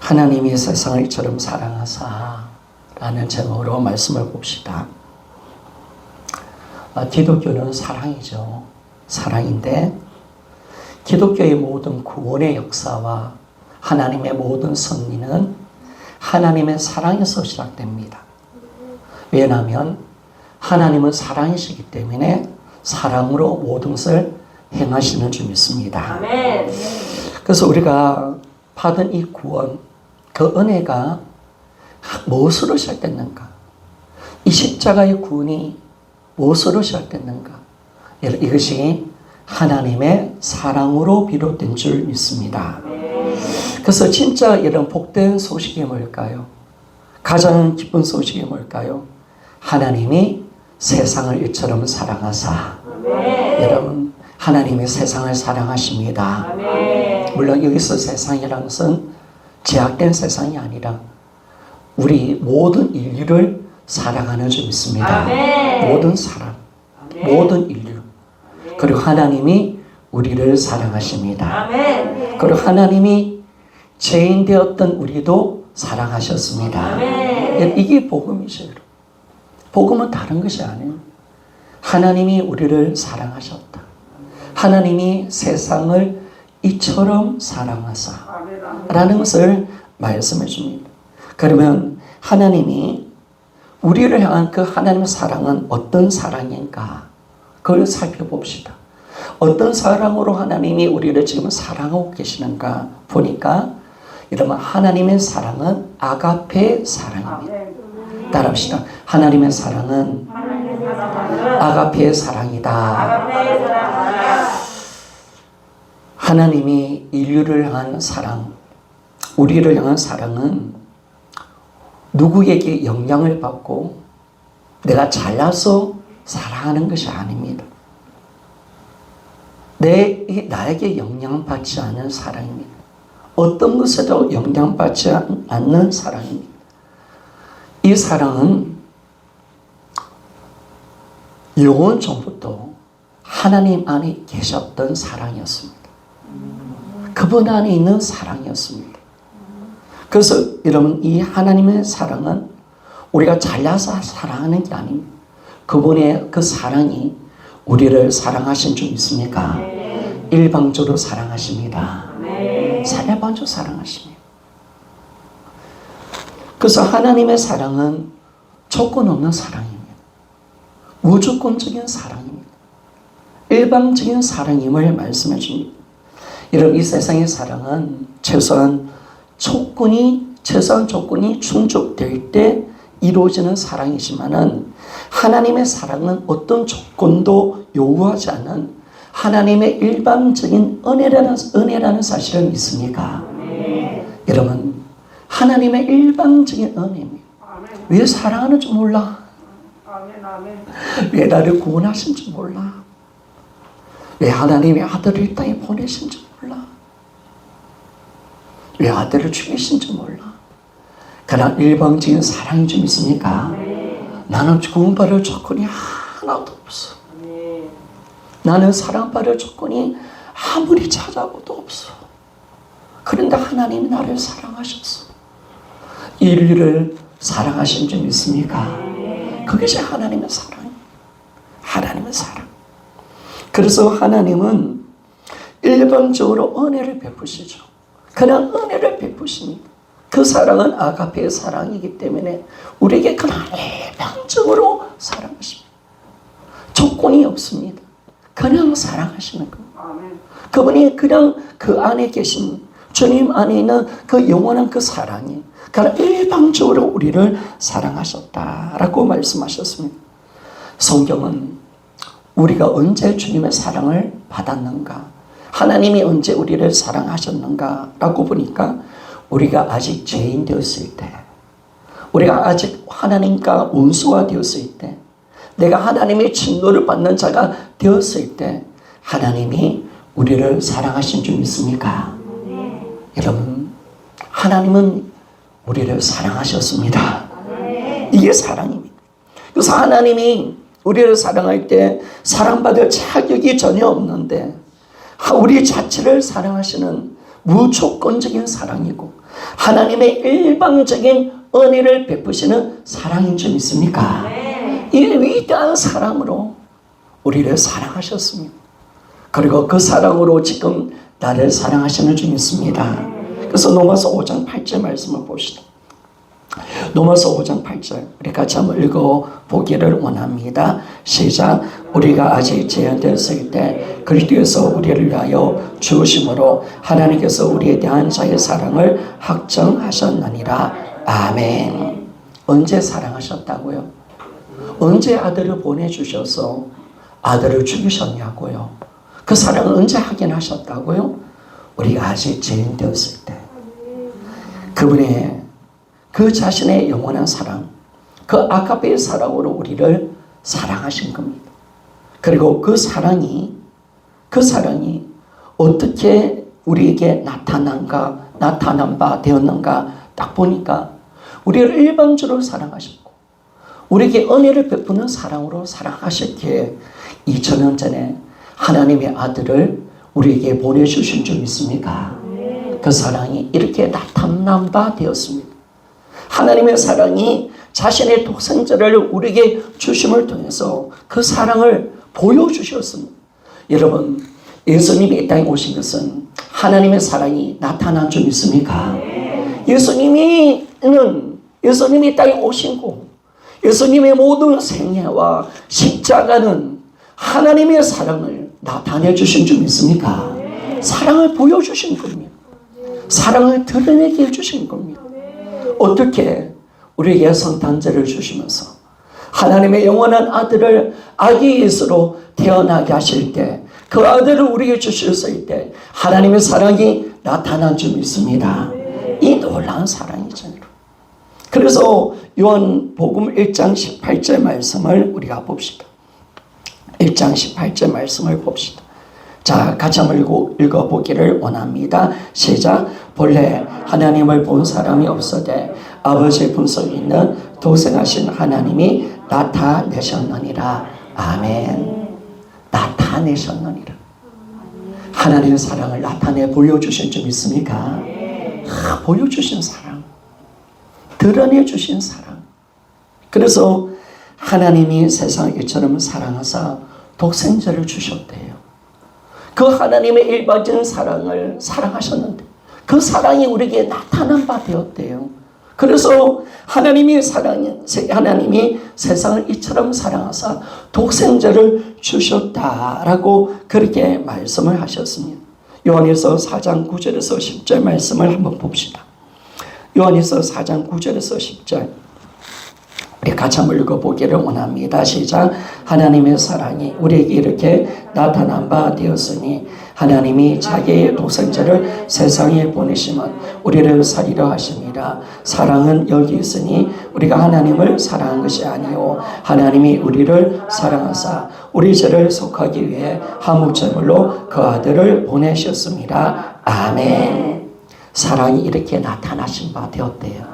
하나님이 세상을 이처럼 사랑하사 라는 제목으로 말씀을 봅시다. 기독교는 사랑이죠. 사랑인데 기독교의 모든 구원의 역사와 하나님의 모든 섭리는 하나님의 사랑에서 시작됩니다. 왜냐하면 하나님은 사랑이시기 때문에 사랑으로 모든 것을 행하시는 줄 믿습니다. 아멘. 그래서 우리가 받은 이 구원, 그 은혜가 무엇으로 시작됐는가? 이 십자가의 구원이 무엇으로 시작됐는가? 이것이 하나님의 사랑으로 비롯된 줄 믿습니다. 그래서 진짜 이런 복된 소식이 뭘까요? 가장 기쁜 소식이 뭘까요? 하나님이 세상을 이처럼 사랑하사. 여러분, 하나님이 세상을 사랑하십니다. 물론 여기서 세상이라는 것은 제약된 세상이 아니라 우리 모든 인류를 사랑하는 줄 믿습니다. 모든 사람, 모든 인류. 그리고 하나님이 우리를 사랑하십니다. 그리고 하나님이 죄인 되었던 우리도 사랑하셨습니다. 이게 복음이죠. 복음은 다른 것이 아니에요. 하나님이 우리를 사랑하셨다. 하나님이 세상을 이처럼 사랑하사 라는 것을 말씀해 줍니다. 그러면 하나님이 우리를 향한 그 하나님의 사랑은 어떤 사랑인가? 그걸 살펴봅시다. 어떤 사랑으로 하나님이 우리를 지금 사랑하고 계시는가 보니까 여러분, 하나님의 사랑은 아가페 사랑입니다. 따라합시다. 하나님의 사랑은 아가페 사랑이다. 하나님이 인류를 향한 사랑, 우리를 향한 사랑은 누구에게 영향을 받고 내가 잘나서 사랑하는 것이 아닙니다. 나에게 영향받지 않은 사랑입니다. 어떤 것에도 영향받지 않는 사랑입니다. 이 사랑은 영원 전부터 하나님 안에 계셨던 사랑이었습니다. 그분 안에 있는 사랑이었습니다. 그래서 여러분, 이 하나님의 사랑은 우리가 잘나서 사랑하는 게 아닙니다. 그분의 그 사랑이 우리를 사랑하신 줄 믿습니까? 일방적으로 사랑하십니다. 일방적으로 사랑하십니다. 그래서 하나님의 사랑은 조건 없는 사랑입니다. 무조건적인 사랑입니다. 일방적인 사랑임을 말씀해 줍니다. 여러분, 이 세상의 사랑은 최소한 조건이 충족될 때 이루어지는 사랑이지만은 하나님의 사랑은 어떤 조건도 요구하지 않는 하나님의 일방적인 은혜라는 사실을 믿습니까? 여러분, 하나님의 일방적인 은혜입니다. 왜 사랑하는 줄 몰라? 왜 나를 구원하신 줄 몰라? 왜 하나님의 아들을 이 땅에 보내신 줄 몰라? 왜 아들을 죽이신 줄 몰라? 그러나 일방적인 사랑인 줄 믿습니까? 나는 구원받을 조건이 하나도 없어. 나는 사랑받을 조건이 아무리 찾아봐도 없어. 그런데 하나님이 나를 사랑하셨어. 인류를 사랑하신 줄 믿습니까? 그것이 하나님의 사랑이에요. 하나님의 사랑. 그래서 하나님은 일방적으로 은혜를 베푸시죠. 그냥 은혜를 베푸십니다. 그 사랑은 아가페의 사랑이기 때문에 우리에게 그냥 일방적으로 사랑하십니다. 조건이 없습니다. 그냥 사랑하시는 거예요. 그분이 그냥 그 안에 계신 주님 안에 있는 그 영원한 그 사랑이 그냥 일방적으로 우리를 사랑하셨다라고 말씀하셨습니다. 성경은 우리가 언제 주님의 사랑을 받았는가, 하나님이 언제 우리를 사랑하셨는가라고 보니까 우리가 아직 죄인 되었을 때, 우리가 아직 하나님과 원수가 되었을 때, 내가 하나님의 진노를 받는 자가 되었을 때 하나님이 우리를 사랑하신 줄 믿습니까? 여러분, 하나님은 우리를 사랑하셨습니다. 이게 사랑입니다. 그래서 하나님이 우리를 사랑할 때 사랑받을 자격이 전혀 없는데 우리 자체를 사랑하시는 무조건적인 사랑이고 하나님의 일방적인 은혜를 베푸시는 사랑인 줄 믿습니까? 이 위대한 사랑으로 우리를 사랑하셨습니다. 그리고 그 사랑으로 지금 나를 사랑하시는 줄 믿습니다. 그래서 로마서 5장 8절 말씀을 봅시다. 로마서 5장 8절 우리 같이 한번 읽어보기를 원합니다. 시작. 우리가 아직 제한되었을 때 그리스도에서 우리를 위하여 죽으심으로 하나님께서 우리에 대한 자의 사랑을 확정하셨느니라. 아멘. 언제 사랑하셨다고요? 언제 아들을 보내주셔서 아들을 죽이셨냐고요? 그 사랑을 언제 확인하셨다고요? 우리가 아직 죄인되었을 때 그분의 그 자신의 영원한 사랑, 그 아가페의 사랑으로 우리를 사랑하신 겁니다. 그리고 그 사랑이 어떻게 우리에게 나타난 바 되었는가 딱 보니까 우리를 일방적으로 사랑하셨고 우리에게 은혜를 베푸는 사랑으로 사랑하셨기에 2000년 전에 하나님의 아들을 우리에게 보내주신 줄 믿습니까? 그 사랑이 이렇게 나타난 바 되었습니다. 하나님의 사랑이 자신의 독생자를 우리에게 주심을 통해서 그 사랑을 보여주셨습니다. 여러분, 예수님이 이 땅에 오신 것은 하나님의 사랑이 나타난 줄 믿습니까? 예수님이 이 땅에 오신 거, 예수님의 모든 생애와 십자가는 하나님의 사랑을 나타내 주신 줄 믿습니까? 사랑을 보여주신 겁니다. 사랑을 드러내게 해주신 겁니다. 어떻게 우리에게 성탄절을 주시면서 하나님의 영원한 아들을 아기 예수로 태어나게 하실 때 그 아들을 우리에게 주셨을 때 하나님의 사랑이 나타난 줄 믿습니다. 이 놀라운 사랑이죠. 그래서 요한복음 1장 18절 말씀을 우리가 봅시다. 1장 18절 말씀을 봅시다. 자, 같이 한번 읽어보기를 원합니다. 시작. 본래 하나님을 본 사람이 없어되 아버지의 분속에 있는 독생하신 하나님이 나타내셨느니라. 아멘. 나타내셨느니라. 하나님의 사랑을 나타내 보여주신 줄 믿습니까? 보여주신 사랑, 드러내 주신 사랑. 그래서 하나님이 세상을 이처럼 사랑하사 독생자를 주셨대요. 그 하나님의 일반적인 사랑을 사랑하셨는데 그 사랑이 우리에게 나타난 바 되었대요. 그래서 하나님이 세상을 이처럼 사랑하사 독생자를 주셨다라고 그렇게 말씀을 하셨습니다. 요한일서 4장 9절에서 10절 말씀을 한번 봅시다. 요한일서 4장 9절에서 10절 우리 같이 한번 읽어보기를 원합니다. 시작. 하나님의 사랑이 우리에게 이렇게 나타난 바 되었으니 하나님이 자기의 독생자를 세상에 보내심은 우리를 살리려 하심이라. 사랑은 여기 있으니 우리가 하나님을 사랑한 것이 아니요 하나님이 우리를 사랑하사 우리 죄를 속하기 위해 화목제물로 그 아들을 보내셨습니다. 아멘. 사랑이 이렇게 나타나신 바 되었대요.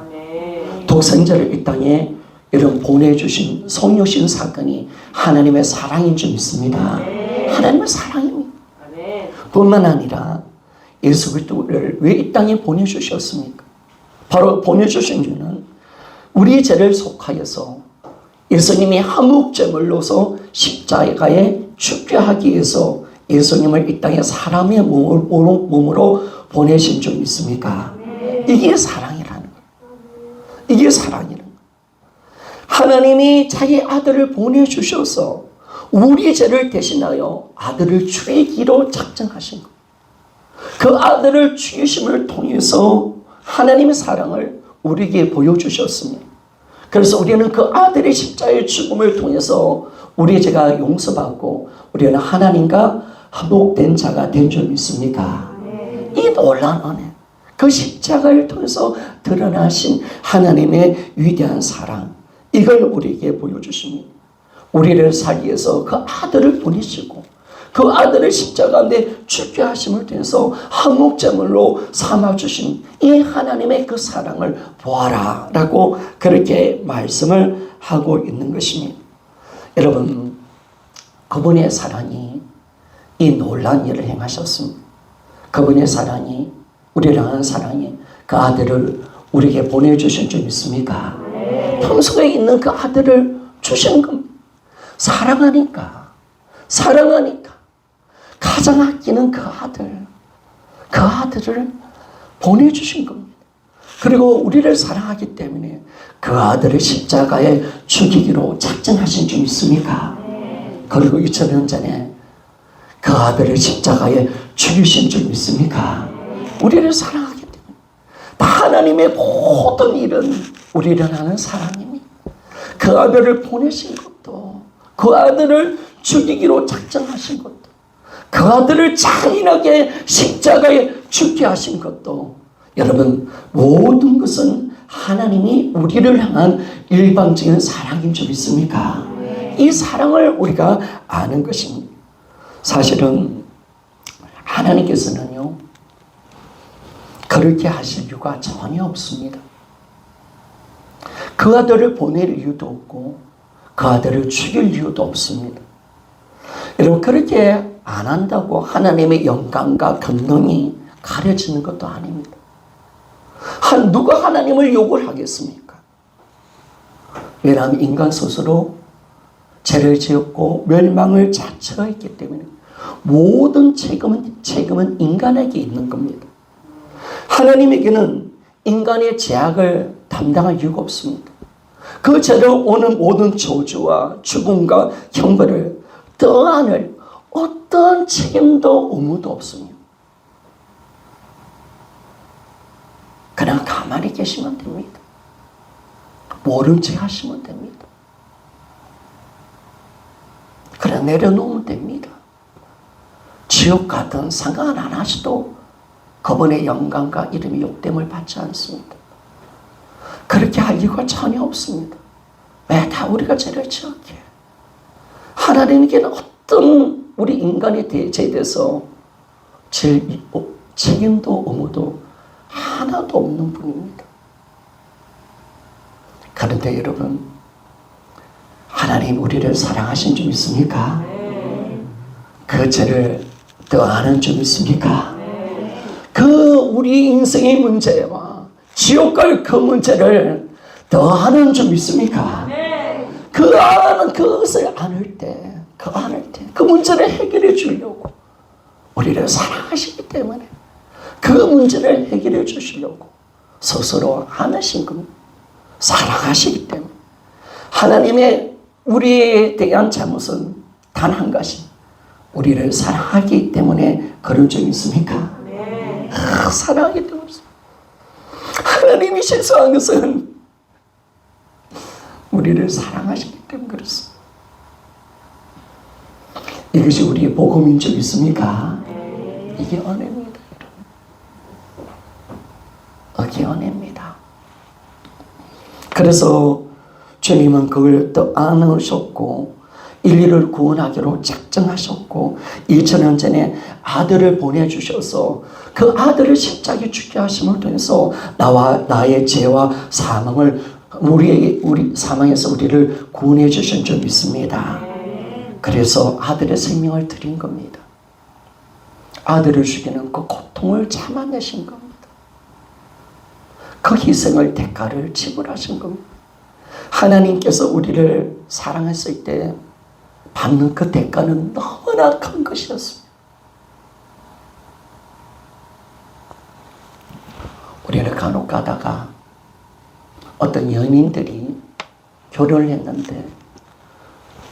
독생자를 이 땅에 이런 보내주신 성육신 사건이 하나님의 사랑인 줄 믿습니다. 하나님의 사랑입니다. 뿐만 아니라 예수 그리스도를 왜 이 땅에 보내주셨습니까? 바로 보내주신 이유는 우리 죄를 속하여서 예수님이 화목제물로서 십자가에 죽게 하기 위해서 예수님을 이 땅에 사람의 몸으로 보내신 줄 믿습니까? 이게 사랑이라는 거예요. 이게 사랑이라는 거예요. 하나님이 자기 아들을 보내주셔서 우리의 죄를 대신하여 아들을 죽이기로 작정하신 것. 그 아들을 죽이심을 통해서 하나님의 사랑을 우리에게 보여주셨습니다. 그래서 우리는 그 아들의 십자가의 죽음을 통해서 우리의 죄가 용서받고 우리는 하나님과 화목된 자가 된 줄 믿습니까? 이 놀라운 은혜. 그 십자가를 통해서 드러나신 하나님의 위대한 사랑. 이걸 우리에게 보여주십니다. 우리를 살기 위해서 그 아들을 보내시고 그 아들을 십자가에 죽게 하심을 통해서 화목제물로 삼아주신 이 하나님의 그 사랑을 보아라 라고 그렇게 말씀을 하고 있는 것입니다. 여러분, 그분의 사랑이 이 놀라운 일을 행하셨습니다. 그분의 사랑이, 우리를 향한 사랑이 그 아들을 우리에게 보내주신 줄 믿습니까? 평소에 있는 그 아들을 주신 겁니다. 사랑하니까 가장 아끼는 그 아들을 보내주신 겁니다. 그리고 우리를 사랑하기 때문에 그 아들을 십자가에 죽이기로 작정하신 줄 믿습니까? 그리고 2000년 전에 그 아들을 십자가에 죽이신 줄 믿습니까? 우리를 사랑하기 때문에 하나님의 모든 일은 우리를 하는 사랑입니다. 그 아들을 보내신 것도, 그 아들을 죽이기로 작정하신 것도, 그 아들을 잔인하게 십자가에 죽게 하신 것도, 여러분 모든 것은 하나님이 우리를 향한 일방적인 사랑인 줄 믿습니까? 이 사랑을 우리가 아는 것입니다. 사실은 하나님께서는요, 그렇게 하실 이유가 전혀 없습니다. 그 아들을 보낼 이유도 없고 그 아들을 죽일 이유도 없습니다. 여러분, 그렇게 안 한다고 하나님의 영광과 권능이 가려지는 것도 아닙니다. 누가 하나님을 욕을 하겠습니까? 왜냐하면 인간 스스로 죄를 지었고 멸망을 자처했기 때문에 모든 책임은 인간에게 있는 겁니다. 하나님에게는 인간의 죄악을 담당할 이유가 없습니다. 그 죄로 오는 모든 저주와 죽음과 형벌을 떠안을 어떤 책임도 의무도 없습니다. 그냥 가만히 계시면 됩니다. 모른 체 하시면 됩니다. 그냥 내려놓으면 됩니다. 지옥 같은 상관 안 하셔도 그분의 영광과 이름이 욕됨을 받지 않습니다. 그렇게 할 이유가 전혀 없습니다. 왜? 다 우리가 죄를 지었기에. 하나님께는 어떤 우리 인간에 대해서 책임도 의무도 하나도 없는 분입니다. 그런데 여러분, 하나님 우리를 사랑하신 줄 믿습니까? 그 죄를 더 아는 줄 믿습니까? 그 우리 인생의 문제와 지옥 갈 그 문제를 더 아는 줄 믿습니까? 그것을 안을 때, 그 문제를 해결해 주려고 우리를 사랑하시기 때문에 그 문제를 해결해 주시려고 스스로 안으신 겁니다. 사랑하시기 때문에. 하나님의 우리에 대한 잘못은 단 한 가지, 우리를 사랑하기 때문에 그런 점 있습니까? 사랑하기 때문에. 하나님이 실수한 것은 우리를 사랑하시기 때문에 그렇습니다. 이것이 우리의 복음인 줄 믿습니까? 이게 은혜입니다. 이게 은혜입니다. 그래서 주님은 그걸 또 안으셨고 인류를 구원하기로 작정하셨고 2000년 전에 아들을 보내주셔서 그 아들을 십자가에 죽게 하심을 통해서 나의 죄와 사망을 우리 사망에서 우리를 구원해 주신 줄 믿습니다. 그래서 아들의 생명을 드린 겁니다. 아들을 죽이는 그 고통을 참아내신 겁니다. 그 희생을 대가를 지불하신 겁니다. 하나님께서 우리를 사랑했을 때 받는 그 대가는 너무나 큰 것이었습니다. 우리를 간혹 가다가 어떤 연인들이 결혼을 했는데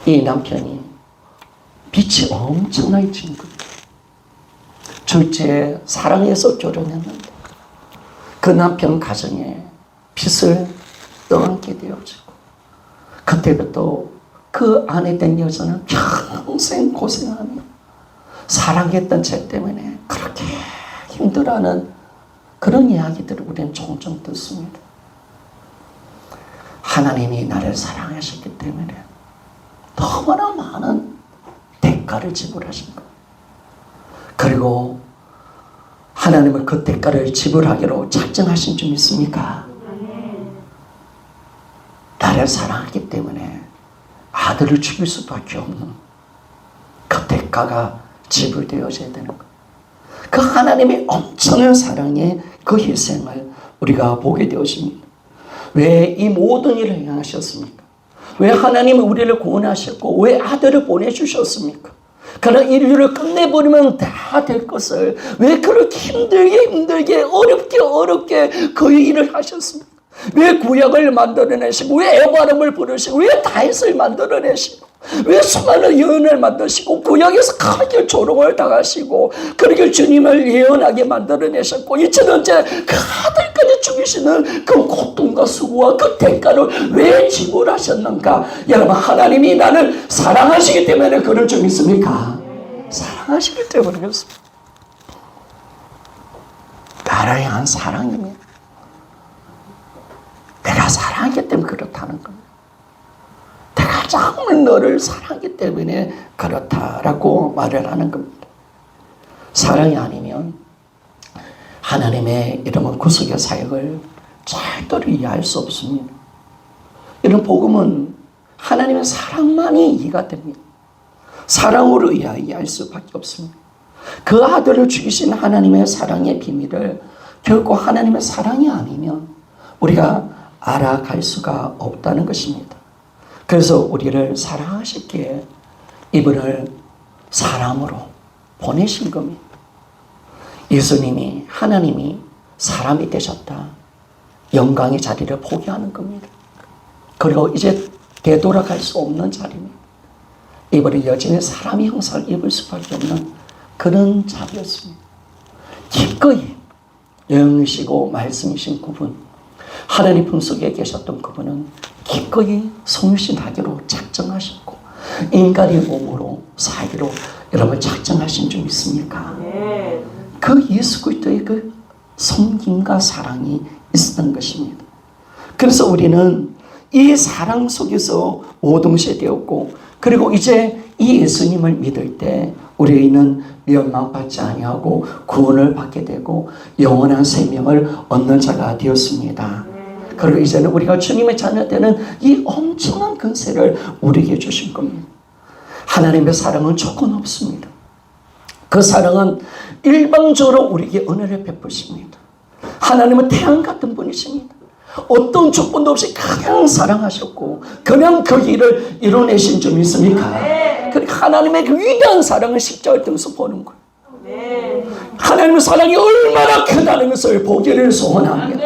이 남편이 빚이 엄청나게 진 거예요. 둘째 사랑해서 결혼했는데 그 남편 가정에 빚을 떠안게 되어지고 그때부터 그 아내 된 여자는 평생 고생하며 사랑했던 죄 때문에 그렇게 힘들어하는 그런 이야기들을 우리는 종종 듣습니다. 하나님이 나를 사랑하셨기 때문에 너무나 많은 대가를 지불하신 것. 그리고 하나님은 그 대가를 지불하기로 작정하신 줄 믿습니까? 나를 사랑하기 때문에 아들을 죽일 수밖에 없는 그 대가가 지불되어져야 되는 것. 그 하나님의 엄청난 사랑의 그 희생을 우리가 보게 되었습니다. 왜 이 모든 일을 행하셨습니까? 왜 하나님은 우리를 구원하셨고 왜 아들을 보내주셨습니까? 그러나 인류를 끝내버리면 다 될 것을 왜 그렇게 힘들게 어렵게 그 일을 하셨습니까? 왜 구약을 만들어내시고 왜 에바름을 부르시고 왜 다윗을 만들어내시고 왜 수많은 예언을 만드시고 구약에서 크게 조롱을 당하시고 그렇게 주님을 예언하게 만들어내셨고 이제는 이제 그 아들까지 죽이시는 그 고통과 수고와 그 대가를 왜 지불하셨는가? 여러분, 하나님이 나를 사랑하시기 때문에 그럴 줄 믿습니까? 사랑하시기 때문에 그렇습니다. 나를 향한 사랑입니다. 내가 사랑하기 때문에 그렇다는 겁니다. 내가 정말 너를 사랑하기 때문에 그렇다라고 말을 하는 겁니다. 사랑이 아니면 하나님의 이런 구속의 사역을 절대로 이해할 수 없습니다. 이런 복음은 하나님의 사랑만이 이해가 됩니다. 사랑으로 이해할 수밖에 없습니다. 그 아들을 죽이신 하나님의 사랑의 비밀을 결코 하나님의 사랑이 아니면 우리가 알아갈 수가 없다는 것입니다. 그래서 우리를 사랑하셨기에 이분을 사람으로 보내신 겁니다. 예수님이, 하나님이 사람이 되셨다. 영광의 자리를 포기하는 겁니다. 그리고 이제 되돌아갈 수 없는 자리입니다. 이분은 여전히 사람의 형상을 입을 수밖에 없는 그런 자리였습니다. 기꺼이 영이시고 말씀이신 그분, 하나님 품속에 계셨던 그분은 기꺼이 성육신하기로 작정하셨고 인간의 몸으로 살기로 여러분 작정하신 줄 믿습니까? 그 예수 그리스도의 그 섬김과 사랑이 있었던 것입니다. 그래서 우리는 이 사랑 속에서 모든 것이 되었고 그리고 이제 이 예수님을 믿을 때 우리는 멸망받지 아니하고 구원을 받게 되고 영원한 생명을 얻는 자가 되었습니다. 그리고 이제는 우리가 주님의 자녀 되는 이 엄청난 근세를 우리에게 주신 겁니다. 하나님의 사랑은 조건 없습니다. 그 사랑은 일방적으로 우리에게 은혜를 베푸십니다. 하나님은 태양 같은 분이십니다. 어떤 조건도 없이 그냥 사랑하셨고 그냥 그 일을 이뤄내신 줄 믿습니까? 그러니까 하나님의 그 위대한 사랑을 십자가를 통해서 보는 거예요. 하나님의 사랑이 얼마나 크다는 것을 보기를 소원합니다.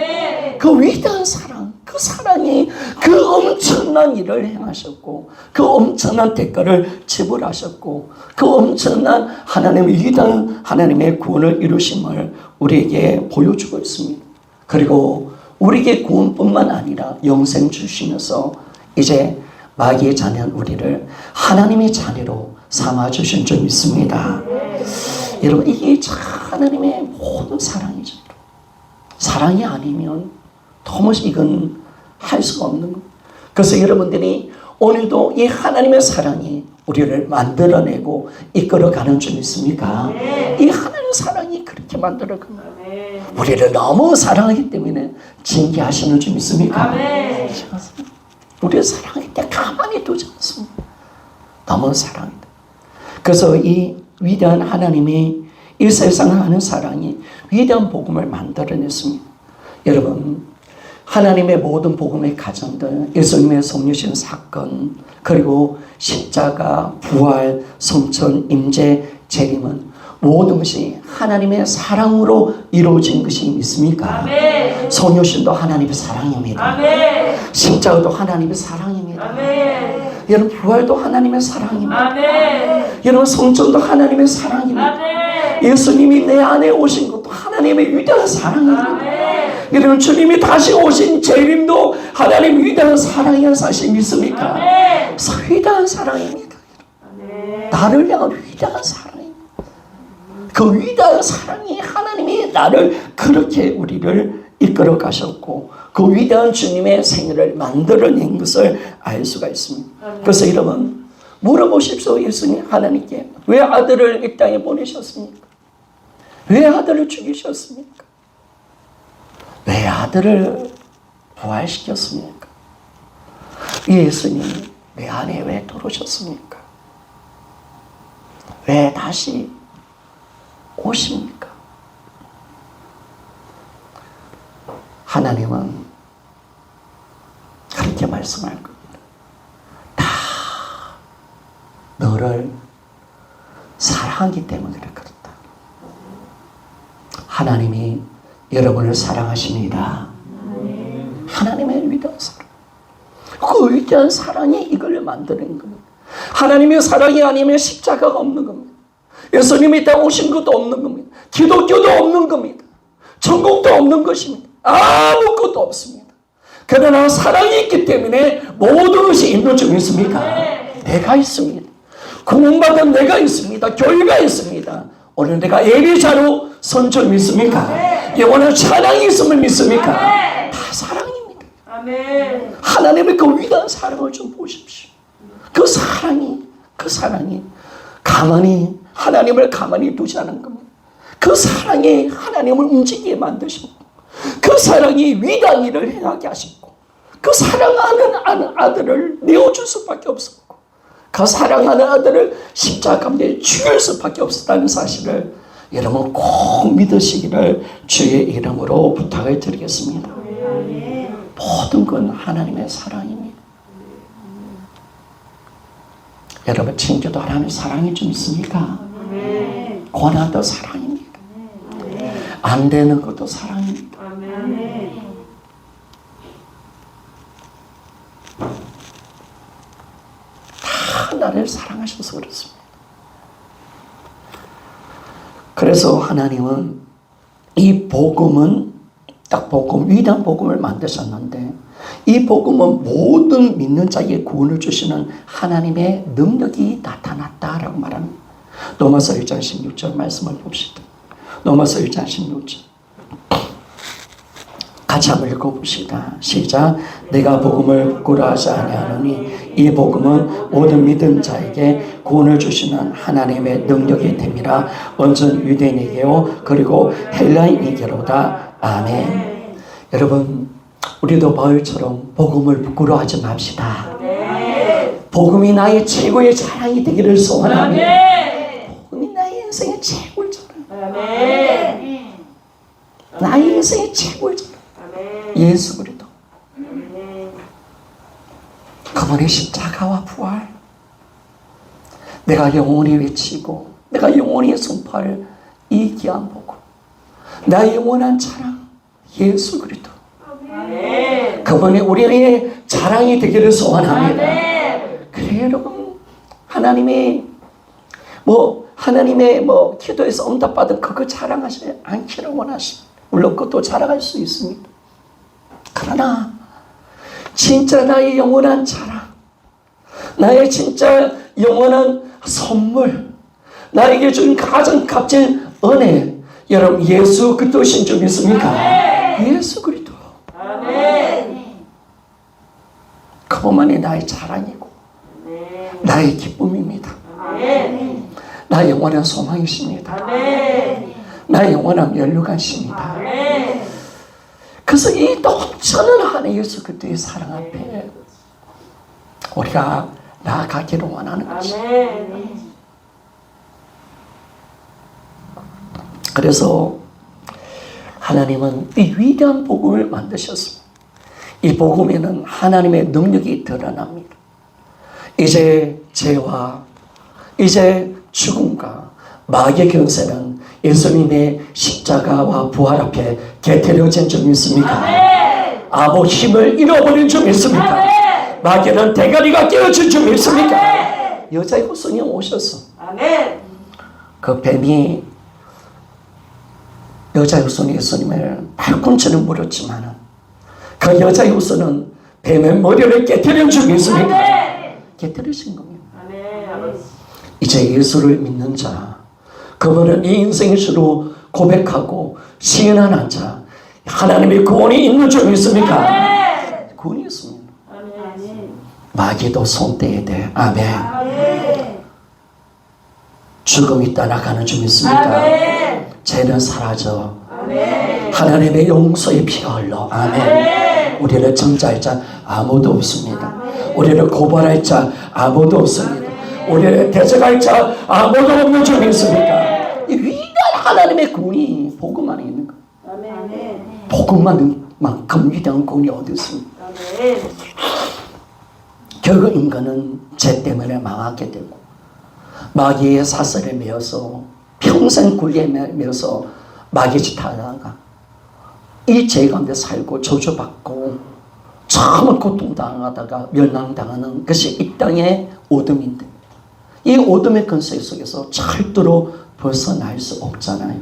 그 위대한 사랑, 그 사랑이 그 엄청난 일을 행하셨고 그 엄청난 대가를 지불하셨고 그 엄청난 하나님의 위대한 하나님의 구원을 이루심을 우리에게 보여주고 있습니다. 그리고 우리에게 구원뿐만 아니라 영생 주시면서 이제 마귀의 자녀인 우리를 하나님의 자녀로 삼아주신 줄 믿습니다. 여러분, 이게 하나님의 모든 사랑이죠. 사랑이 아니면 도무지 이건 할 수가 없는 겁니다. 그래서 여러분들이 오늘도 이 하나님의 사랑이 우리를 만들어내고 이끌어가는 줄 믿습니까? 이 하나님의 사랑이 그렇게 만들어갑니다. 우리를 너무 사랑하기 때문에 징계하시는 줄 믿습니까? 우리를 사랑할 때 가만히 두지 않습니다. 너무 사랑합니다. 그래서 이 위대한 하나님이 이 세상을 하는 사랑이 위대한 복음을 만들어냈습니다. 여러분, 하나님의 모든 복음의 가정들, 예수님의 성육신 사건, 그리고 십자가, 부활, 성천, 임재, 재림은 모든 것이 하나님의 사랑으로 이루어진 것이 믿습니까? 성육신도 하나님의 사랑입니다. 십자가도 하나님의 사랑입니다. 여러분, 부활도 하나님의 사랑입니다. 여러분, 성천도 하나님의 사랑입니다. 예수님이 내 안에 오신 것도 하나님의 위대한 사랑입니다. 여러분, 주님이 다시 오신 재림도 하나님의 위대한 사랑이라는 사실 믿습니까? 위대한 사랑입니다. 나를 향한 위대한 사랑입니다. 그 위대한 사랑이 하나님이 나를 그렇게 우리를 이끌어 가셨고 그 위대한 주님의 생애를 만들어낸 것을 알 수가 있습니다. 그래서 여러분, 물어보십시오. 예수님 하나님께 왜 아들을 이 땅에 보내셨습니까? 왜 아들을 죽이셨습니까? 왜 아들을 부활시켰습니까? 예수님이 내 안에 왜 들어오셨습니까? 왜 다시 오십니까? 하나님은 그렇게 말씀할 겁니다. 다 너를 사랑하기 때문에 그렇다. 하나님이 여러분을 사랑하십니다. 하나님의 위대한 사랑. 그 위대한 사랑이 이걸 만드는 겁니다. 하나님의 사랑이 아니면 십자가가 없는 겁니다. 예수님이 다 오신 것도 없는 겁니다. 기독교도 없는 겁니다. 천국도 없는 것입니다. 아무것도 없습니다. 그러나 사랑이 있기 때문에 모든 것이 있는 줄 믿습니까? 내가 있습니다. 구원받은 내가 있습니다. 교회가 있습니다. 오늘 내가 예배자로 선 줄 믿습니까? 영원한 찬양이 있음을 믿습니까? 다 사랑입니다. 하나님의 그 위대한 사랑을 좀 보십시오. 그 사랑이 가만히 하나님을 가만히 두지 않은 겁니다. 그 사랑이 하나님을 움직이게 만드시고 그 사랑이 위대한 일을 행하게 하시고 그 사랑하는 아들을 내어줄 수밖에 없었고 그 사랑하는 아들을 십자가에 죽일 수밖에 없었다는 사실을 여러분 꼭 믿으시기를 주의 이름으로 부탁을 드리겠습니다. 모든 건 하나님의 사랑입니다. 여러분 친구도 하나님의 사랑이 좀 있습니까? 고난도 사랑입니다. 안 되는 것도 사랑입니다. 다 나를 사랑하셔서 그렇습니다. 그래서 하나님은 이 복음은 딱 복음, 위대한 복음을 만드셨는데 이 복음은 모든 믿는 자에게 구원을 주시는 하나님의 능력이 나타났다라고 말합니다. 로마서 1장 16절 말씀을 봅시다. 로마서 1장 16절 같이 한번 읽어봅시다. 시작. 내가 복음을 부끄러워하지 아니하노니 이 복음은 모든 믿은 자에게 구원을 주시는 하나님의 능력이 됨이라. 먼저 유대인에게요 그리고 헬라인에게로다. 아멘. 여러분 우리도 바울처럼 복음을 부끄러워하지 맙시다. 복음이 나의 최고의 자랑이 되기를 소원합니다. 복음이 나의 인생의 최고의 자랑. 나의 인생의 최고의 자랑. 예수 그리스도. 그분의 십자가와 부활. 내가 영원히 외치고 내가 영원히 선포할 이 귀한 복음. 나의 영원한 자랑 예수 그리스도. 그분이 우리의 자랑이 되기를 소원합니다. 그래 여러분 하나님의 기도에서 응답받은 그거 자랑하지 않기를 원하십니다. 물론 그것도 자랑할 수 있습니다. 그러나 진짜 나의 영원한 자랑, 나의 진짜 영원한 선물, 나에게 준 가장 값진 은혜, 여러분 예수 그리스도신 줄 믿습니까? 예수 그리스도. 그분만이 나의 자랑이고 나의 기쁨입니다. 나의 영원한 소망이십니다. 나의 영원한 면류관십니다. 그래서 이 넘치는 하나님 예수 그리스도의 사랑 앞에 우리가 나아가기를 원하는 것입니다. 그래서 하나님은 이 위대한 복음을 만드셨습니다. 이 복음에는 하나님의 능력이 드러납니다. 이제 죄와 이제 죽음과 마귀의 권세는 예수님의 십자가와 부활 앞에 개태려진 줄 믿습니까? 아무 힘을 잃어버린 줄 믿습니까? 마귀는 대가리가 깨어진 줄 믿습니까? 여자의 후손이 오셨어. 그 뱀이 여자의 후손이 예수님을 발꿈치를 물었지만 그 여자의 후손은 뱀의 머리를 깨뜨린 줄 믿습니까? 깨뜨리신 겁니다. 이제 예수를 믿는 자, 그분은 이 인생의 주로 고백하고 시인하는 자, 하나님의 구원이 있는 줄 믿습니까? 구원이 있습니다. 마귀도 손 떼야 돼. 아멘. 죽음이 떠나가는 줄 믿습니까? 죄는 사라져. 하나님의 용서의 피가 흘러. 아멘. 우리를 정죄할 자 아무도 없습니다. 우리를 고발할 자 아무도 없습니다. 우리를 대적할 자 아무도 없는 줄 믿습니까? 이 위대한 하나님의 구원이 복음 안에 있는 거예요. 복음만 구원만큼 위대한 구원이 어디 있습니까? 아멘. 결국 인간은 죄 때문에 망하게 되고 마귀의 사슬에 매어서 평생 굴리에 매어서 마귀 짓하다가 이 죄 가운데 살고 저주받고 정말 고통당하다가 멸망당하는 것이 이 땅의 어둠인데 이 어둠의 근세 속에서 절대로 벗어날 수 없잖아요.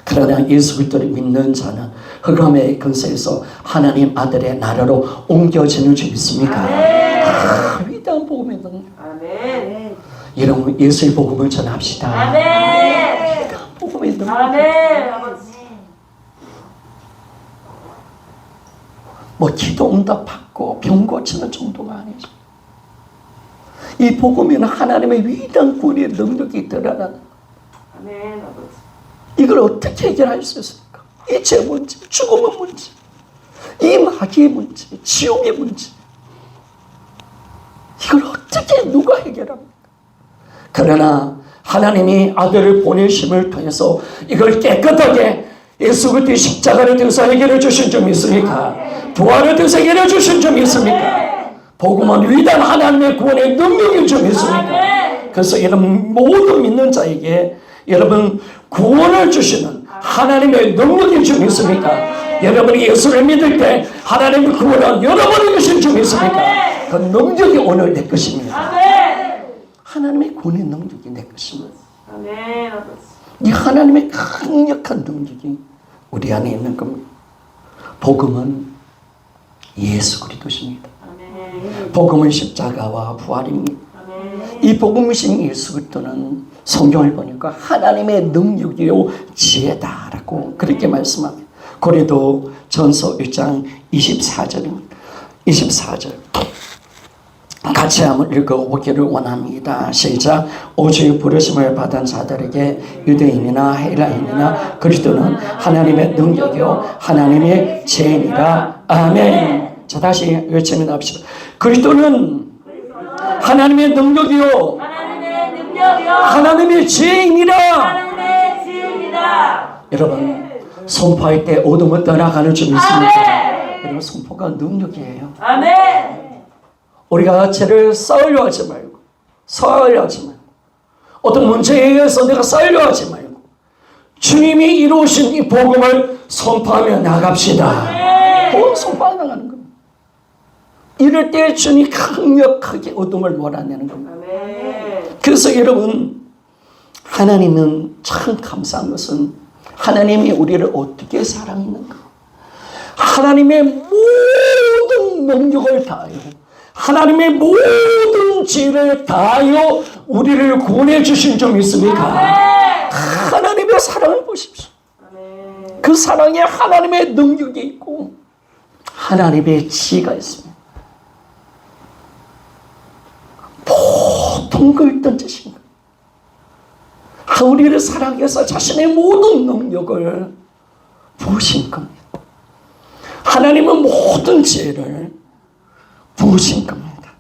그러나 예수 그리스도를 믿는 자는 흑암의 근세에서 하나님 아들의 나라로 옮겨지는 줄 믿습니까? 위대한 복음의 능력. 아멘. 여러분 예수의 복음을 전합시다. 아멘. 위대한 복음의 능력. 아멘. 아버지. 뭐 기도 응답 받고 병 고치는 정도가 아니죠. 이 복음에는 하나님의 위대한 구원의 능력이 드러나는. 아멘. 아버지. 이걸 어떻게 해결할 수 있습니까? 이 죄 문제, 죽음의 문제, 이 마귀의 문제, 지옥의 문제. 이걸 어떻게 누가 해결합니까? 그러나 하나님이 아들을 보내심을 통해서 이걸 깨끗하게 예수 그리스도의 십자가를 통해서 해결해 주신 점 있습니까? 부활을 통해서 해결해 주신 점 있습니까? 복음은 위대한 하나님의 구원의 능력인 점 있습니까? 그래서 여러분 모든 믿는 자에게 여러분 구원을 주시는 하나님의 능력이 좀 있습니까? 여러분이 예수를 믿을 때 하나님의 구원은 여러분에게 주신 점 있습니까? 그 능력이 오늘 내 것입니다. 하나님의 구원의 능력이 내 것입니다. 아멘. 아버지. 이 하나님의 강력한 능력이 우리 안에 있는 겁니다. 복음은 예수 그리스도십니다. 아멘. 복음은 십자가와 부활입니다. 아멘. 이 복음이신 예수 그리스도는 성경을 보니까 하나님의 능력이요 지혜다라고 그렇게 말씀합니다. 고린도 전서 1장 24절입니다. 24절 같이 한번 읽어보기를 원합니다. 시작. 오직 부르심을 받은 자들에게 유대인이나 헬라인이나 그리스도는 하나님의 능력이요 하나님의 지혜니라. 아멘. 자 다시 외치면 합시다. 그리스도는 하나님의 능력이요 하나님의 능력이요. 하나님의 지혜입니다. 하나님의 지혜입니다. 여러분 선포할 때 어둠을 떠나가는 줄 믿습니까? 여러분 선포가 능력이에요. 아멘. 우리가 죄를 쌓으려 하지 말고 어떤 문제에 의해서 내가 쌓으려 하지 말고 주님이 이루신 이 복음을 선포하며 나갑시다. 복음 선포하며 나가는 겁니다. 이럴 때 주님이 강력하게 어둠을 몰아내는 겁니다. 아멘. 그래서 여러분 하나님은 참 감사한 것은 하나님이 우리를 어떻게 사랑했는가. 하나님의 모든 능력을 다하여 하나님의 모든 지혜를 다하여 우리를 구원해 주신 점 있습니까? 하나님의 사랑을 보십시오. 아멘. 그 사랑에 하나님의 능력이 있고 하나님의 지혜가 있습니다. 보통 그 있던 짓인가? 우리를 사랑해서 자신의 모든 능력을 부으신 겁니다. 하나님은 모든 지혜를 부으신 겁니다.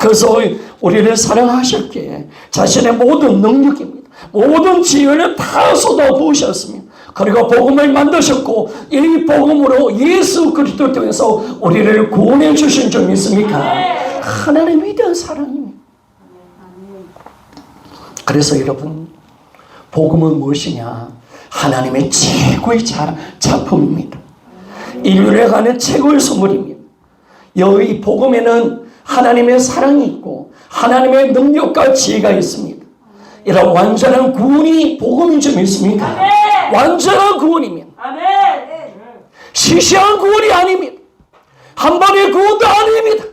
그래서 우리를 사랑하셨기에 자신의 모든 능력입니다. 모든 지혜를 다 쏟아 부으셨습니다. 그리고 복음을 만드셨고 이 복음으로 예수 그리스도를 통해서 우리를 구원해 주신 점 있습니까? 하나님 위대한 사랑입니다. 그래서 여러분 복음은 무엇이냐? 하나님의 최고의 작품입니다. 인류에 가는 최고의 선물입니다. 이 복음에는 하나님의 사랑이 있고 하나님의 능력과 지혜가 있습니다. 이런 완전한 구원이 복음인 줄 믿습니까? 완전한 구원입니다. 시시한 구원이 아닙니다. 한 번의 구원도 아닙니다.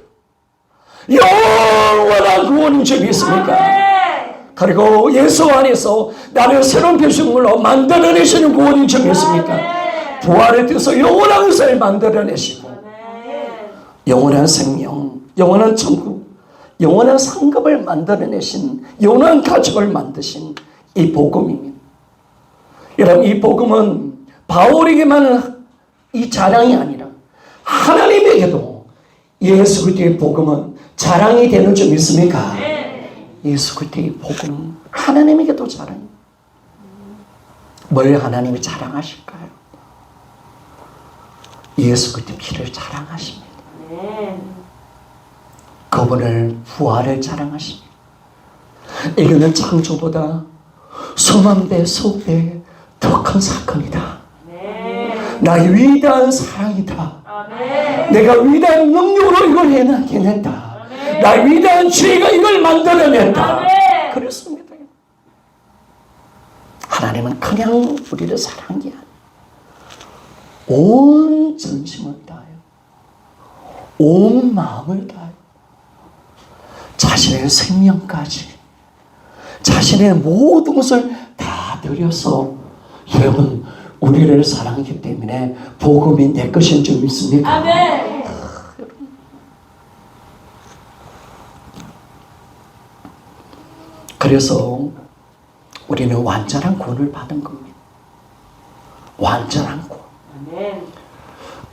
영원한 구원인 줄 믿습니까? 그리고 예수 안에서 나를 새로운 피조물로 만들어내시는 구원인 줄 믿습니까? 부활의 뜻에서 영원한 것을 만들어내시고 영원한 생명, 영원한 천국, 영원한 상급을 만들어내신 영원한 가족을 만드신 이 복음입니다. 여러분 이 복음은 바울에게만 이 자랑이 아니라 하나님에게도 예수 그리스도의 복음은 자랑이 되는 줄 믿습니까? 예수 그리스도의 복음은 하나님에게도 자랑입니다. 뭘 하나님이 자랑하실까요? 예수 그리스도의 피를 자랑하십니다. 아멘. 그분을 부활을 자랑하십니다. 이거는 창조보다 수만 배, 수배 더 큰 사건이다. 아멘. 나의 위대한 사랑이다. 아멘. 내가 위대한 능력으로 이걸 해냈다. 아멘. 나의 위대한 죄가 이걸 만들어냈다. 아멘. 그렇습니다. 하나님은 그냥 우리를 사랑한 게 아니에요. 온 전심을 다하여, 온 마음을 다하여, 자신의 생명까지, 자신의 모든 것을 다 드려서, 여러분, 우리를 사랑하기 때문에 복음이 내 것인 줄 믿습니까? 아멘. 그래서 우리는 완전한 구원을 받은 겁니다. 완전한 구원. 아멘.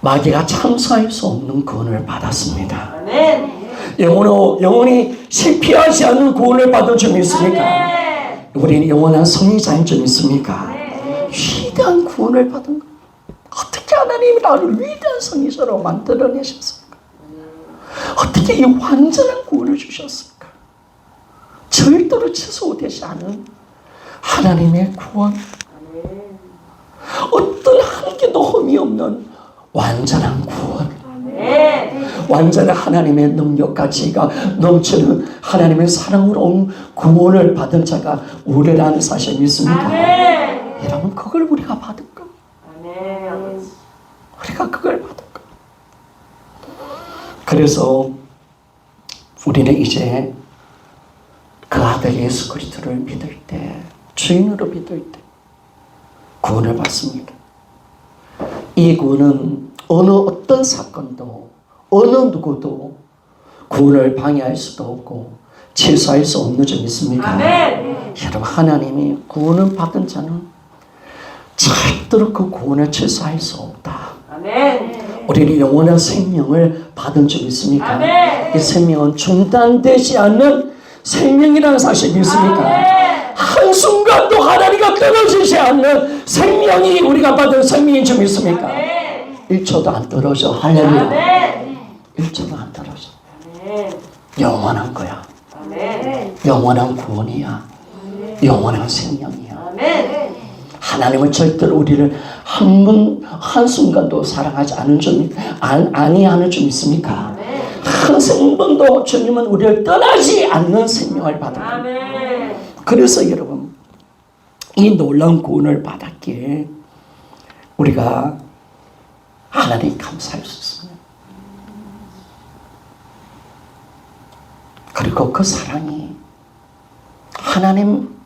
마귀가 참수할 수 없는 구원을 받았습니다. 아멘. 영원히 실패하지 않는 구원을 받은 줄 믿습니까? 아멘. 우리는 영원한 성리자인 줄 믿습니까? 아멘. 위대한 구원을 받은 것. 어떻게 하나님이 나를 위대한 성리자로 만들어내셨습니까? 어떻게 이 완전한 구원을 주셨습니까? 절대로 취소되지 않은 하나님의 구원, 어떤 한 개도 흠이 없는 완전한 구원, 완전한 하나님의 능력과 지혜가 넘치는 하나님의 사랑으로 온 구원을 받은 자가 우리라는 사실 믿습니까? 아멘. 여러분, 그걸 우리가 받은 겁니다. 아멘. 우리가 그걸 받은 겁니다. 그래서 우리는 이제 그 아들 예수 그리스도를 믿을 때, 주인으로 믿을 때 구원을 받습니다. 이 구원은 어느 어떤 사건도 어느 누구도 구원을 방해할 수도 없고 취소할 수 없는 점 있습니까? 아멘. 여러분, 하나님이 구원을 받은 자는 절대로 그 구원을 취소할 수 없다. 아멘. 우리는 영원한 생명을 받은 줄 믿습니까? 아멘. 이 생명은 중단되지 않는 생명이라는 사실 믿습니까? 아멘. 한순간도 하나님과 떨어지지 않는 생명이 우리가 받은 생명인 줄 믿습니까? 아멘. 1초도 안 떨어져. 할렐루야. 아멘. 1초도 안 떨어져. 아멘. 영원한 거야. 아멘. 영원한 구원이야. 영원한 생명이야. 아멘. 하나님은 절대로 우리를 한순간도 사랑하지 않은 줄, 아니하는 줄 믿습니까? 한 생명도 주님은 우리를 떠나지 않는 생명을 받은 겁니다. 아멘. 그래서 여러분, 이 놀라운 구원을 받았기에 우리가 하나님 감사할 수 있습니다. 그리고 그 사랑이 하나님,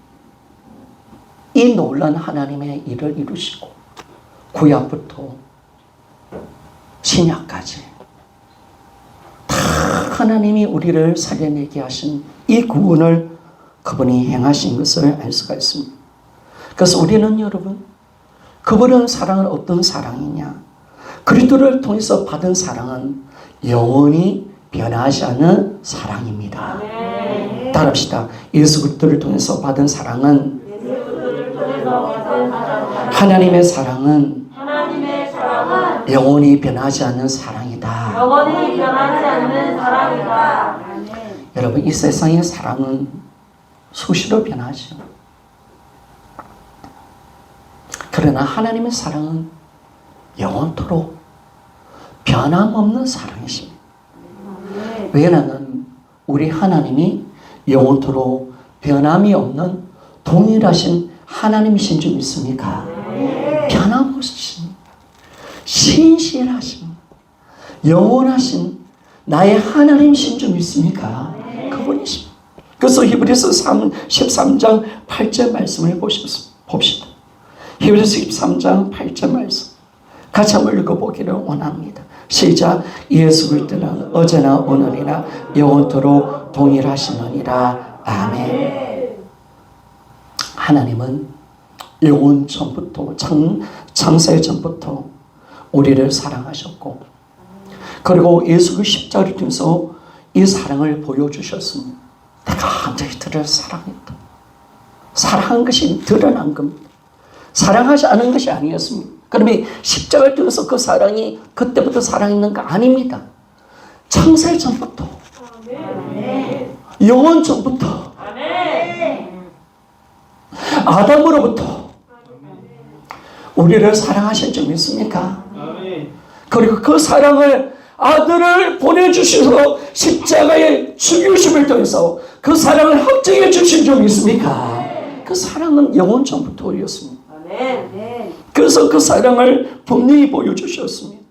이 놀라운 하나님의 일을 이루시고 구약부터 신약까지 다 하나님이 우리를 살려내게 하신 이 구원을 그분이 행하신 것을 알 수가 있습니다. 그래서 우리는 여러분, 그분의 사랑은 어떤 사랑이냐? 그리스도를 통해서 받은 사랑은 영원히 변하지 않는 사랑입니다. 아멘. 따라합시다. 예수 그리스도를 통해서 받은 사랑은, 하나님의 사랑은 하나님의 사랑은 영원히 변하지 않는 사랑이다. 영원히 변하지 않는 사랑이다. 여러분, 이 세상의 사랑은 수시로 변하죠. 그러나 하나님의 사랑은 영원토록 변함없는 사랑이십니다. 왜냐하면 우리 하나님이 영원토록 변함이 없는 동일하신 하나님이신 줄 믿습니까? 변함없으신, 신실하신, 영원하신 나의 하나님이신 줄 믿습니까? 그분이십니다. 그래서 히브리서 13장 8절 말씀을 봅시다. 히브리서 13장 8절 말씀 같이 한번 읽어보기를 원합니다. 시작. 예수 그리스도는 어제나 오늘이나 영원토록 동일하시느니라. 아멘. 하나님은 영원 전부터, 창세 전부터 우리를 사랑하셨고, 그리고 예수 그 십자가를 통해서 이 사랑을 보여주셨습니다. 내가 너희들을 사랑했다. 사랑한 것이 드러난 겁니다. 사랑하지 않은 것이 아니었습니다. 그러면 십자가를 통해서 그 사랑이 그때부터 사랑했는 거 아닙니다. 창세 전부터, 영원 전부터, 아담으로부터 우리를 사랑하신 줄 믿습니까? 그리고 그 사랑을 아들을 보내주셔서 십자가의 죽이심을 통해서 그 사랑을 확증해 주신 줄 믿습니까? 그 사랑은 영원 전부터였습니다. 그래서 그 사랑을 분명히 보여주셨습니다.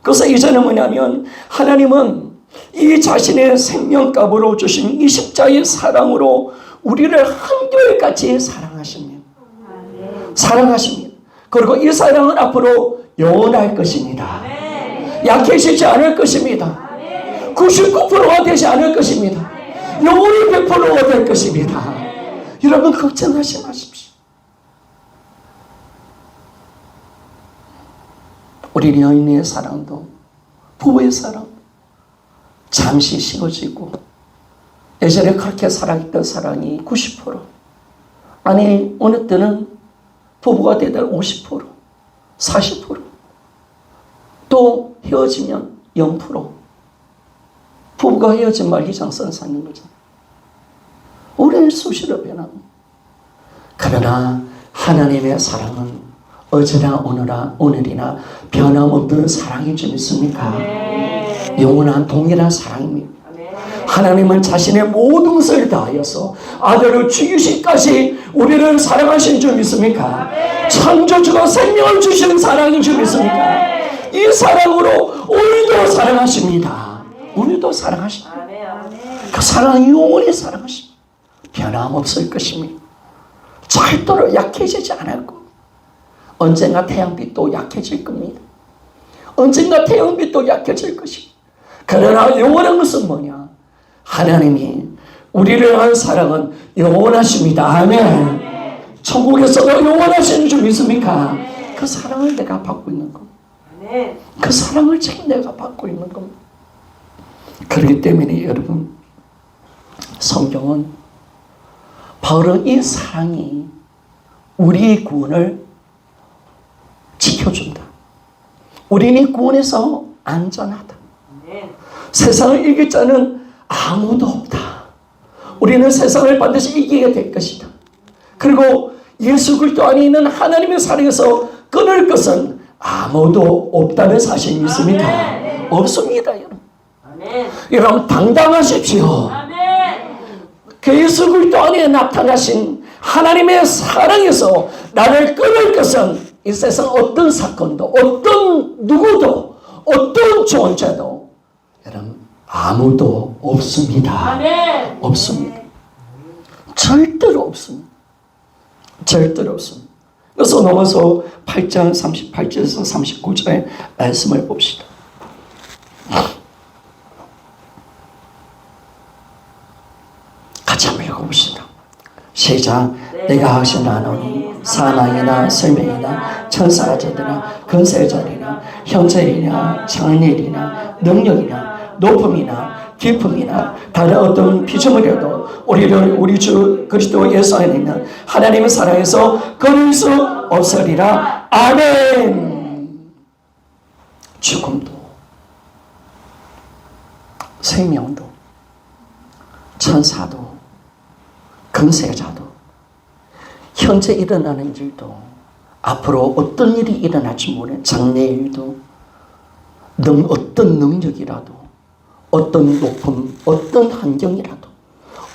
그래서 이제는 뭐냐면 하나님은 이 자신의 생명값으로 주신 이 십자가의 사랑으로 우리를 한결같이 사랑하십니다. 사랑하십니다. 그리고 이 사랑은 앞으로 영원할 것입니다. 약해지지 않을 것입니다. 99%가 되지 않을 것입니다. 영원히 100%가 될 것입니다. 여러분 걱정하지 마십시오. 우리 여인의 사랑도 부부의 사랑 잠시 식어지고 예전에 그렇게 사랑했던 사랑이 90% 아니 어느 때는 부부가 되던 50% 40%또 헤어지면 0% 부부가 헤어진 말 희장성 쌓는 거잖아요. 우리는 수시로 변합니다. 그러나 하나님의 사랑은 어제나 오늘이나 변함없는 사랑인 줄 믿습니까? 영원한 동일한 사랑입니다. 하나님은 자신의 모든 것을 다하여서 아들을 죽이시기까지 우리를 사랑하신 줄 믿습니까? 창조주가 생명을 주시는 사랑인 줄 믿습니까? 이 사랑으로 우리도 사랑하십니다. 우리도 사랑하십니다. 그 사랑은 영원히 사랑하십니다. 변함없을 것입니다. 절대로 약해지지 않을 겁니다. 언젠가 태양빛도 약해질 겁니다. 언젠가 태양빛도 약해질 것입니다. 그러나 영원한 것은 뭐냐? 하나님이 우리를 향한 사랑은 영원하십니다. 아멘. 천국에서도 영원하시는 줄 믿습니까? 그 사랑을 내가 받고 있는 겁니다. 그 사랑을 지금 내가 받고 있는 겁니다. 그렇기 때문에 여러분 성경은 바울은 이 사랑이 우리의 구원을 지켜준다. 우리는 구원에서 안전하다. 세상을 이길 자는 아무도 없다. 우리는 세상을 반드시 이기게 될 것이다. 그리고 예수 그리스도 안에 있는 하나님의 사랑에서 끊을 것은 아무도 없다는 사실 믿습니까? 없습니다. 여러분. 여러분 당당하십시오. 그 예수 그리스도 안에 나타나신 하나님의 사랑에서 나를 끊을 것은 이 세상 어떤 사건도 어떤 누구도 어떤 존재도 여러분 아무도 없습니다. 없습니다. 절대로 없습니다. 절대로 없습니다. 그래서 넘어서 8장 38절에서 39절의 말씀을 봅시다. 같이 한번 읽어봅시다. 시작. 내가 하시나노니 사망이나 생명이나 천사자들이나 권세자들이나 형제이나 장례이나 능력이나 높음이나 깊음이나 다른 어떤 피조물이라도 우리를 우리 주 그리스도 예수 안에 있는 하나님의 사랑에서 끊을 수 없으리라. 아멘. 죽음도 생명도 천사도 권세자도 현재 일어나는 일도 앞으로 어떤 일이 일어날지 모르는 장래일도 어떤 능력이라도 어떤 높음 어떤 환경이라도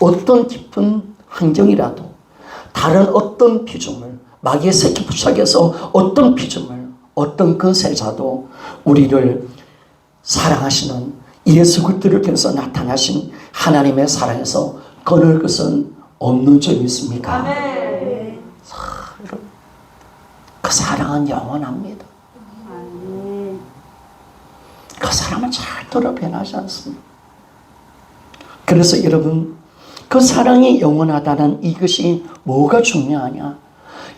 어떤 깊은 환경이라도 다른 어떤 피조물 마귀의 새끼 부착해서 어떤 피조물 어떤 권세자도 우리를 사랑하시는 예수 그리스도를 통해서 나타나신 하나님의 사랑에서 끊을 것은 없는 줄 믿습니까? 아멘. 그 사랑은 영원합니다. 그 사랑은 절대로 변하지 않습니다. 그래서 여러분 그 사랑이 영원하다는 이것이 뭐가 중요하냐?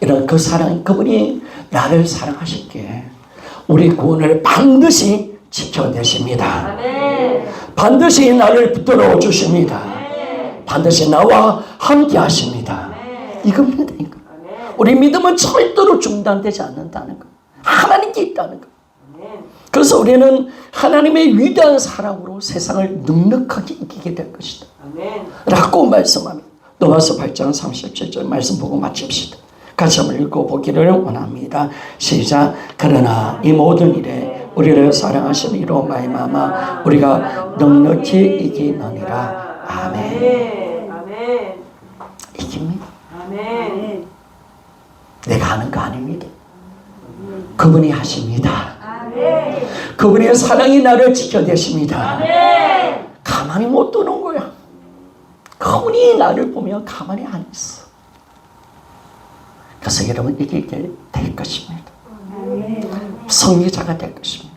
이런 그 사랑 그분이 나를 사랑하실게 우리 구원을 반드시 지켜내십니다. 아멘. 반드시 나를 붙들어 주십니다. 반드시 나와 함께 하십니다. 이겁니다. 이거. 우리 믿음은 절대로 중단되지 않는다는 것. 하나님께 있다는 것. 그래서 우리는 하나님의 위대한 사랑으로 세상을 넉넉하게 이기게 될 것이다 라고 말씀합니다. 로마서 8장 37절 말씀 보고 마칩시다. 같이 한번 읽어보기를 원합니다. 시작. 그러나 이 모든 일에 우리를 사랑하시는 이로 말미암아 우리가 넉넉히 이기느니라. 아멘. 아멘. 이깁니다. 아멘. 내가 하는 거 아닙니다. 그분이 하십니다. 아멘. 그분의 사랑이 나를 지켜내십니다. 아멘. 가만히 못 두는 거야. 그분이 나를 보며 가만히 안 있어. 그래서 여러분 이기게 될 것입니다. 승리자가 될 것입니다.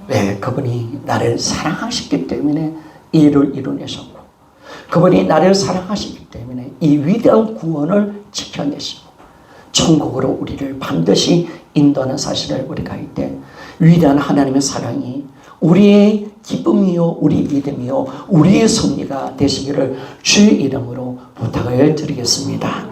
왜? 그분이 나를 사랑하셨기 때문에 이 일을 이루내셨고, 그분이 나를 사랑하시기 때문에 이 위대한 구원을 지켜내시고 천국으로 우리를 반드시 인도하는 사실을 우리가 이때 위대한 하나님의 사랑이 우리의 기쁨이요 우리 믿음이요 우리의 승리가 되시기를 주의 이름으로 부탁을 드리겠습니다.